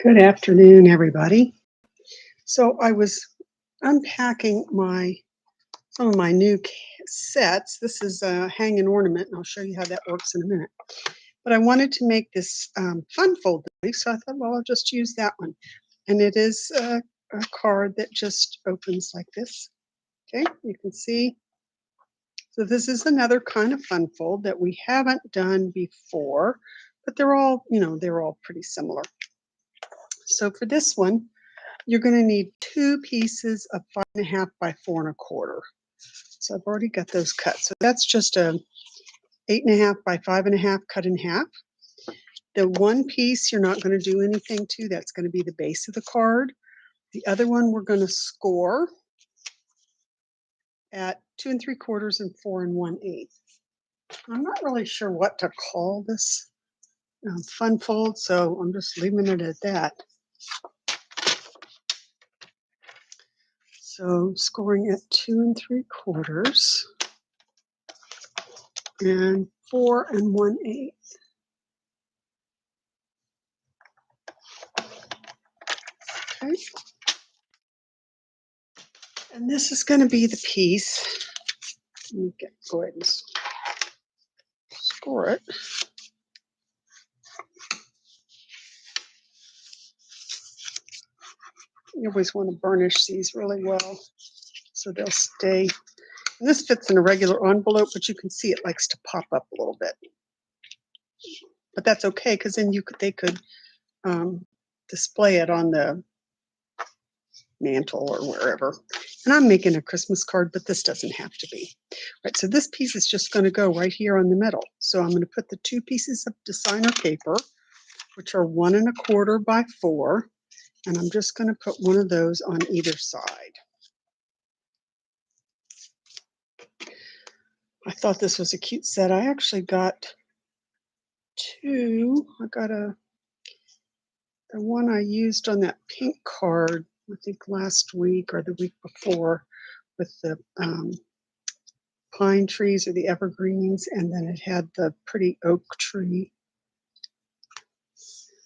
Good afternoon, everybody. So I was unpacking some of my new sets. This is a hang and ornament, and I'll show you how that works in a minute. But I wanted to make this fun fold leaf, so I thought, well, I'll just use that one. And it is a card that just opens like this. Okay, you can see. So this is another kind of fun fold that we haven't done before, but they're all pretty similar. So for this one, you're going to need two pieces of 5.5 by 4.25. So I've already got those cut. So that's just a 8.5 by 5.5 cut in half. The one piece you're not going to do anything to. That's going to be the base of the card. The other one we're going to score at 2 3/4 and 4 1/8. I'm not really sure what to call this fun fold, so I'm just leaving it at that. So scoring at 2 3/4 and 4 1/8. Okay. And this is going to be the piece. Let me go ahead and score it. You always want to burnish these really well so they'll stay. And this fits in a regular envelope, but you can see it likes to pop up a little bit. But that's okay, because then they could display it on the mantle or wherever. And I'm making a Christmas card, but this doesn't have to be. Right, so this piece is just going to go right here on the middle. So I'm going to put the two pieces of designer paper, which are 1 1/4 by 4, and I'm just going to put one of those on either side. I thought this was a cute set. I actually got two. I got the one I used on that pink card, I think last week or the week before, with the pine trees or the evergreens, and then it had the pretty oak tree.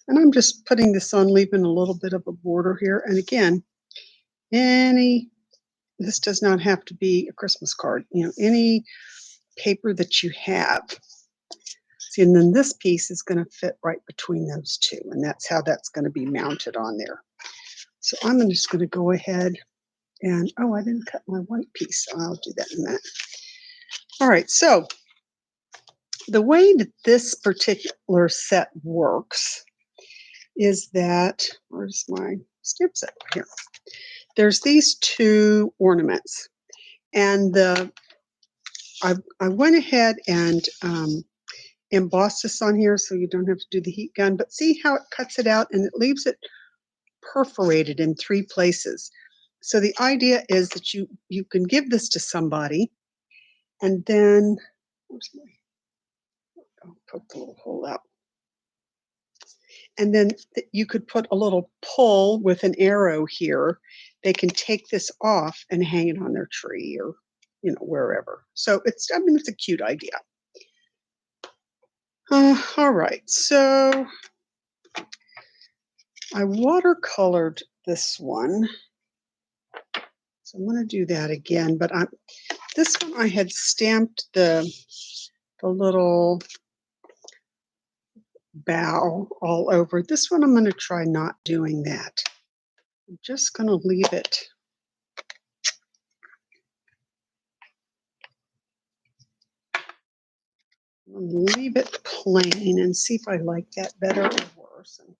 And I'm just putting this on, leaving a little bit of a border here. And again, this does not have to be a Christmas card, any paper that you have. See, and then this piece is going to fit right between those two, and that's how that's going to be mounted on there. So I'm just going to go ahead and, I didn't cut my white piece. I'll do that in a minute. All right, so the way that this particular set works is that, where's my stamp set here? There's these two ornaments, and I went ahead and embossed this on here so you don't have to do the heat gun, but see how it cuts it out and it leaves it perforated in 3 places. So the idea is that you can give this to somebody, and then I'll poke the little hole out. And then you could put a little pull with an arrow here. They can take this off and hang it on their tree or, wherever. So it's a cute idea. All right, so I watercolored this one. So I'm going to do that again, but this one I had stamped the little bow all over. This one I'm going to try not doing that. I'm just going to leave it. Leave it plain and see if I like that better or worse. And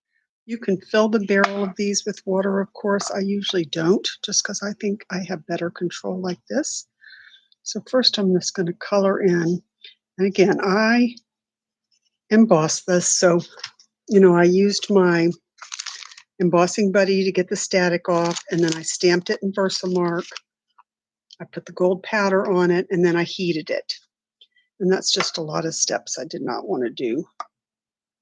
you can fill the barrel of these with water, of course. I usually don't, just because I think I have better control like this. So first I'm just going to color in. And again, I embossed this. So, I used my embossing buddy to get the static off, and then I stamped it in Versamark. I put the gold powder on it, and then I heated it. And that's just a lot of steps I did not want to do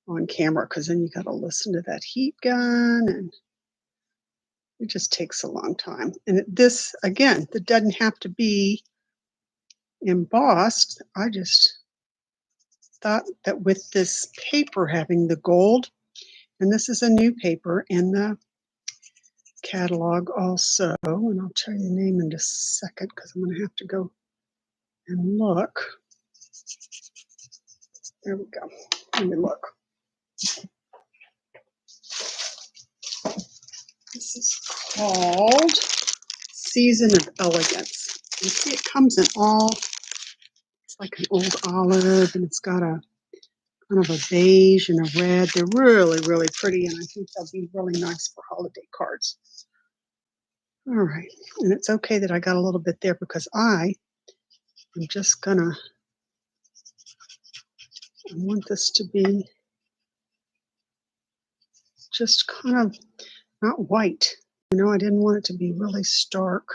on camera, because then you got to listen to that heat gun, and it just takes a long time. And this, again, that doesn't have to be embossed. I just thought that with this paper having the gold, And this is a new paper in the catalog also. And I'll tell you the name in just a second because I'm going to have to go and look. There we go. Let me look. This is called Season of Elegance. You see it comes in all, it's like an old olive and it's got a kind of a beige and a red. They're really, really pretty and I think they'll be really nice for holiday cards. All right, and it's okay that I got a little bit there because I just gonna, I want this to be just kind of not white. You know, I didn't want it to be really stark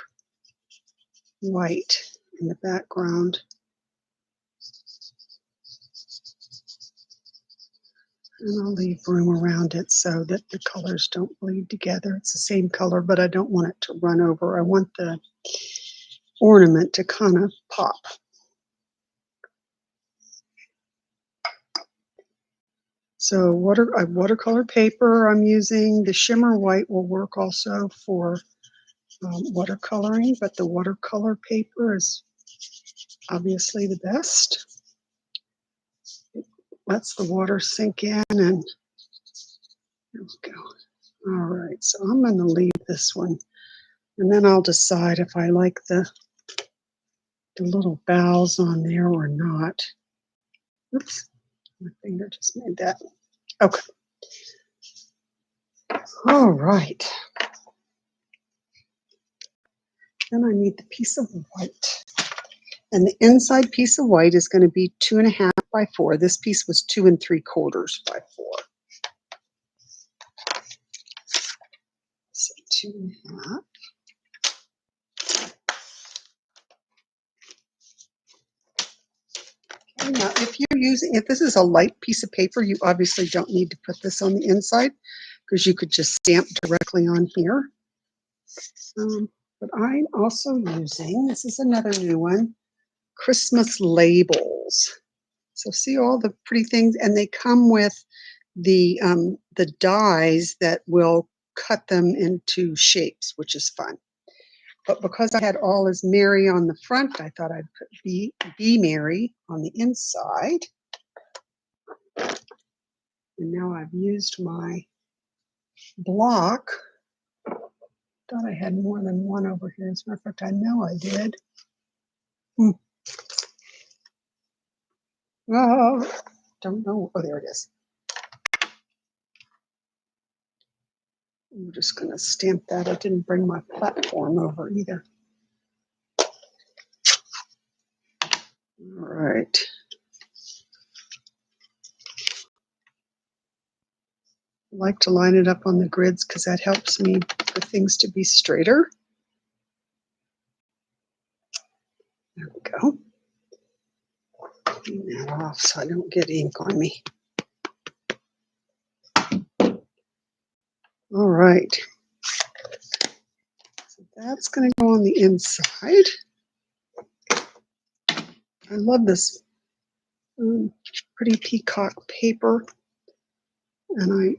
white in the background. And I'll leave room around it so that the colors don't bleed together. It's the same color, but I don't want it to run over. I want the ornament to kind of pop. So watercolor paper I'm using. The shimmer white will work also for watercoloring, but the watercolor paper is obviously the best. It lets the water sink in and there we go. All right, so I'm going to leave this one and then I'll decide if I like the little boughs on there or not. Oops, my finger just made that. Okay. All right. Then I need the piece of white. And the inside piece of white is going to be 2.5 by 4. This piece was 2 3/4 by 4. So 2.5. Okay, now if this is a light piece of paper, you obviously don't need to put this on the inside because you could just stamp directly on here. But I'm also using, this is another new one, Christmas labels. So see all the pretty things, and they come with the dies that will cut them into shapes, which is fun. But because I had All is Merry on the front, I thought I'd put Be Merry on the inside. And now I've used my block. Thought I had more than one over here. As a matter of fact, I know I did. Oh, don't know. Oh, there it is. I'm just going to stamp that. I didn't bring my platform over either. All right. I like to line it up on the grids because that helps me for things to be straighter. There we go. Clean that off so I don't get ink on me. All right. So that's going to go on the inside. I love this pretty peacock paper. And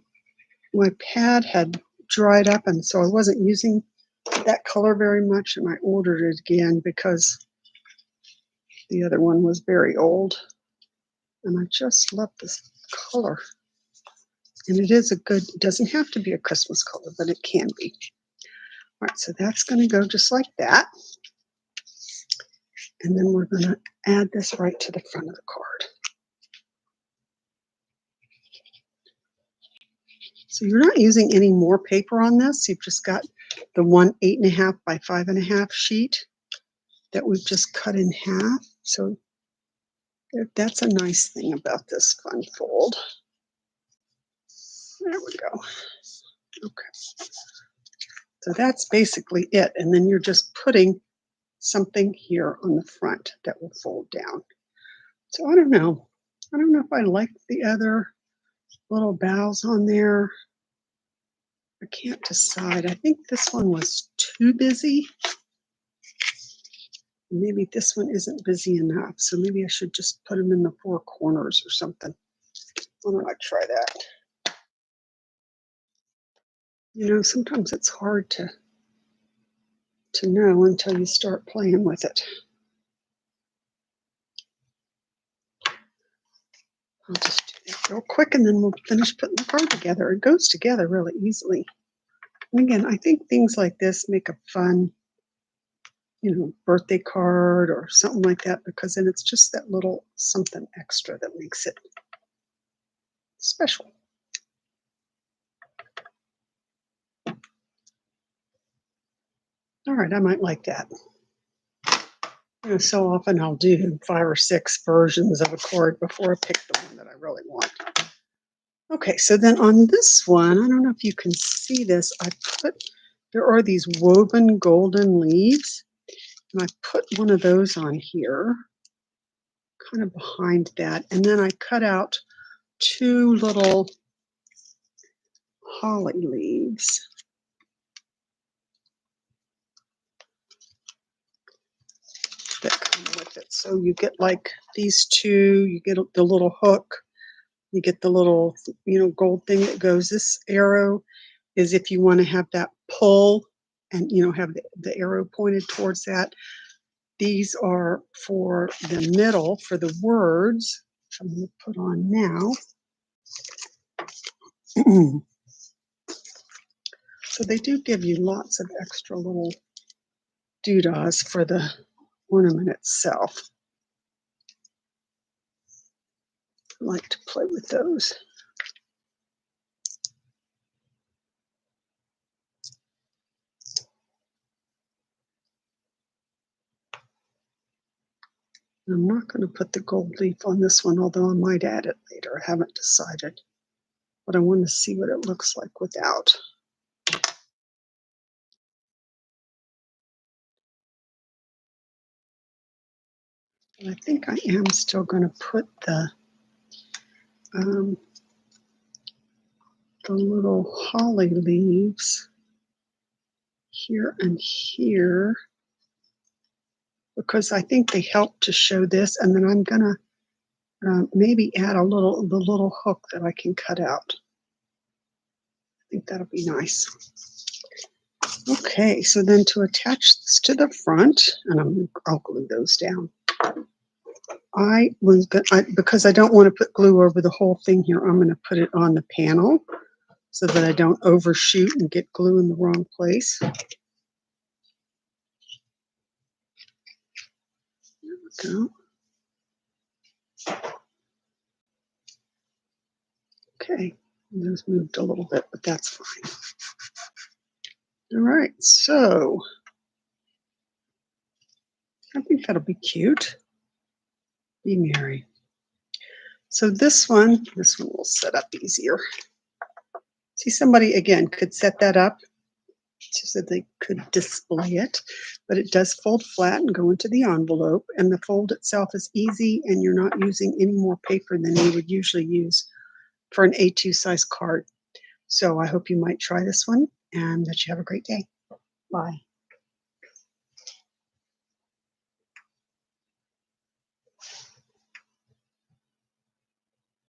my pad had dried up, and so I wasn't using that color very much, and I ordered it again because the other one was very old. And I just love this color. And it is it doesn't have to be a Christmas color, but it can be. All right, so that's going to go just like that. And then we're going to add this right to the front of the card. So you're not using any more paper on this. You've just got the one 8.5 by 5.5 sheet that we've just cut in half. So that's a nice thing about this fun fold. There we go. Okay. So that's basically it. And then you're just putting something here on the front that will fold down. So I don't know. I don't know if I like the other little boughs on there. I can't decide. I think this one was too busy. Maybe this one isn't busy enough. So maybe I should just put them in the 4 corners or something. Why don't I try that? You know, sometimes it's hard to know until you start playing with it. I'll just do that real quick and then we'll finish putting the card together. It goes together really easily. And again, I think things like this make a fun, birthday card or something like that because then it's just that little something extra that makes it special. All right, I might like that. So often I'll do 5 or 6 versions of a card before I pick the one that I really want. Okay, so then on this one, I don't know if you can see this. There are these woven golden leaves, and I put one of those on here, kind of behind that, and then I cut out 2 little holly leaves. That come with it. So you get like these 2, you get the little hook, you get the little, gold thing that goes. This arrow is if you want to have that pull and, have the arrow pointed towards that. These are for the middle, for the words, which I'm going to put on now. So they do give you lots of extra little doodahs for the ornament itself. I like to play with those. I'm not going to put the gold leaf on this one, although I might add it later. I haven't decided, but I want to see what it looks like without. And I think I am still going to put the little holly leaves here and here because I think they help to show this, and then I'm going to maybe add the little hook that I can cut out. I think that'll be nice. Okay, so then to attach this to the front, and I'll glue those down. Because I don't want to put glue over the whole thing here, I'm going to put it on the panel so that I don't overshoot and get glue in the wrong place. There we go. Okay, those moved a little bit, but that's fine. All right, so I think that'll be cute. Be merry. So this one will set up easier. See, somebody, again, could set that up so that they could display it, but it does fold flat and go into the envelope, and the fold itself is easy, and you're not using any more paper than you would usually use for an A2 size card. So I hope you might try this one and that you have a great day. Bye.